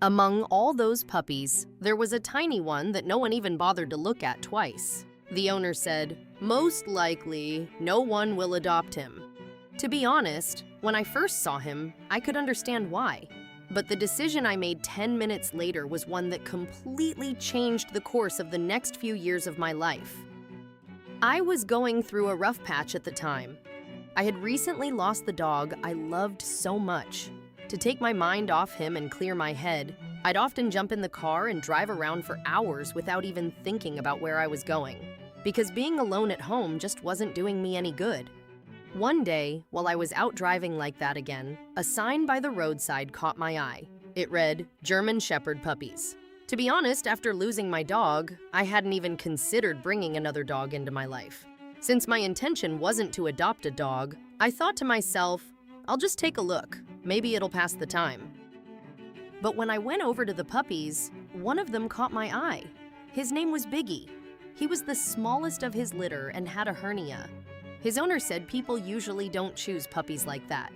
Among all those puppies, there was a tiny one that no one even bothered to look at twice. The owner said, "Most likely, no one will adopt him." To be honest, when I first saw him, I could understand why. But the decision I made 10 minutes later was one that completely changed the course of the next few years of my life. I was going through a rough patch at the time. I had recently lost the dog I loved so much. To take my mind off him and clear my head, I'd often jump in the car and drive around for hours without even thinking about where I was going, because being alone at home just wasn't doing me any good. One day, while I was out driving like that again, a sign by the roadside caught my eye. It read, "German Shepherd Puppies." To be honest, after losing my dog, I hadn't even considered bringing another dog into my life. Since my intention wasn't to adopt a dog, I thought to myself, I'll just take a look. Maybe it'll pass the time. But when I went over to the puppies, one of them caught my eye. His name was Biggie. He was the smallest of his litter and had a hernia. His owner said people usually don't choose puppies like that.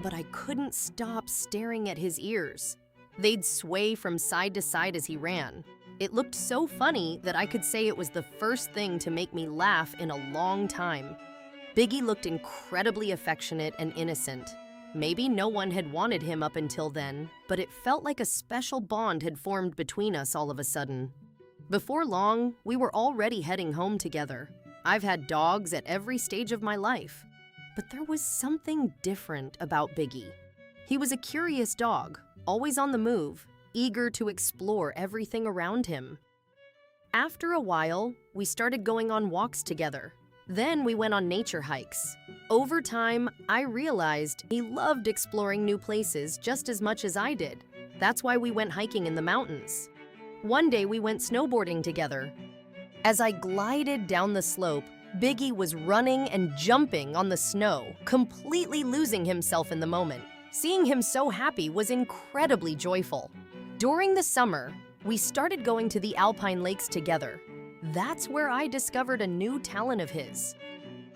But I couldn't stop staring at his ears. They'd sway from side to side as he ran. It looked so funny that I could say it was the first thing to make me laugh in a long time. Biggie looked incredibly affectionate and innocent. Maybe no one had wanted him up until then, but it felt like a special bond had formed between us all of a sudden. Before long, we were already heading home together. I've had dogs at every stage of my life, but there was something different about Biggie. He was a curious dog, always on the move, eager to explore everything around him. After a while, we started going on walks together. Then we went on nature hikes. Over time, I realized he loved exploring new places just as much as I did. That's why we went hiking in the mountains. One day we went snowboarding together. As I glided down the slope, Biggie was running and jumping on the snow, completely losing himself in the moment. Seeing him so happy was incredibly joyful. During the summer, we started going to the Alpine lakes together. That's where I discovered a new talent of his.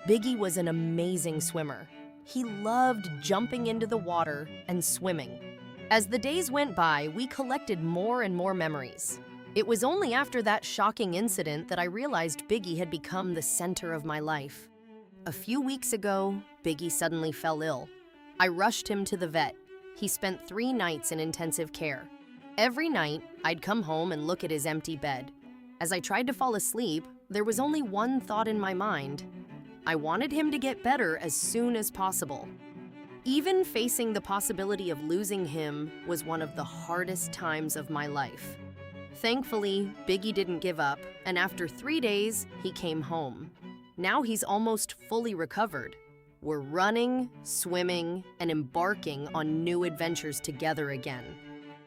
Biggie was an amazing swimmer. He loved jumping into the water and swimming. As the days went by, we collected more and more memories. It was only after that shocking incident that I realized Biggie had become the center of my life. A few weeks ago, Biggie suddenly fell ill. I rushed him to the vet. He spent 3 nights in intensive care. Every night, I'd come home and look at his empty bed. As I tried to fall asleep, there was only one thought in my mind. I wanted him to get better as soon as possible. Even facing the possibility of losing him was one of the hardest times of my life. Thankfully, Biggie didn't give up, and after 3 days, he came home. Now he's almost fully recovered. We're running, swimming, and embarking on new adventures together again.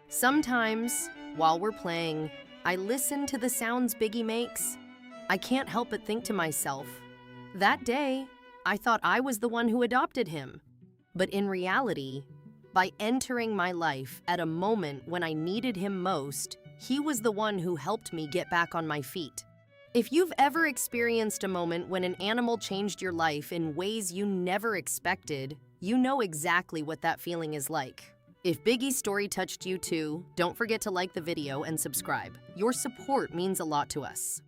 Sometimes, while we're playing, I listen to the sounds Biggie makes. I can't help but think to myself, that day, I thought I was the one who adopted him. But in reality, by entering my life at a moment when I needed him most, he was the one who helped me get back on my feet. If you've ever experienced a moment when an animal changed your life in ways you never expected, you know exactly what that feeling is like. If Biggie's story touched you too, don't forget to like the video and subscribe. Your support means a lot to us.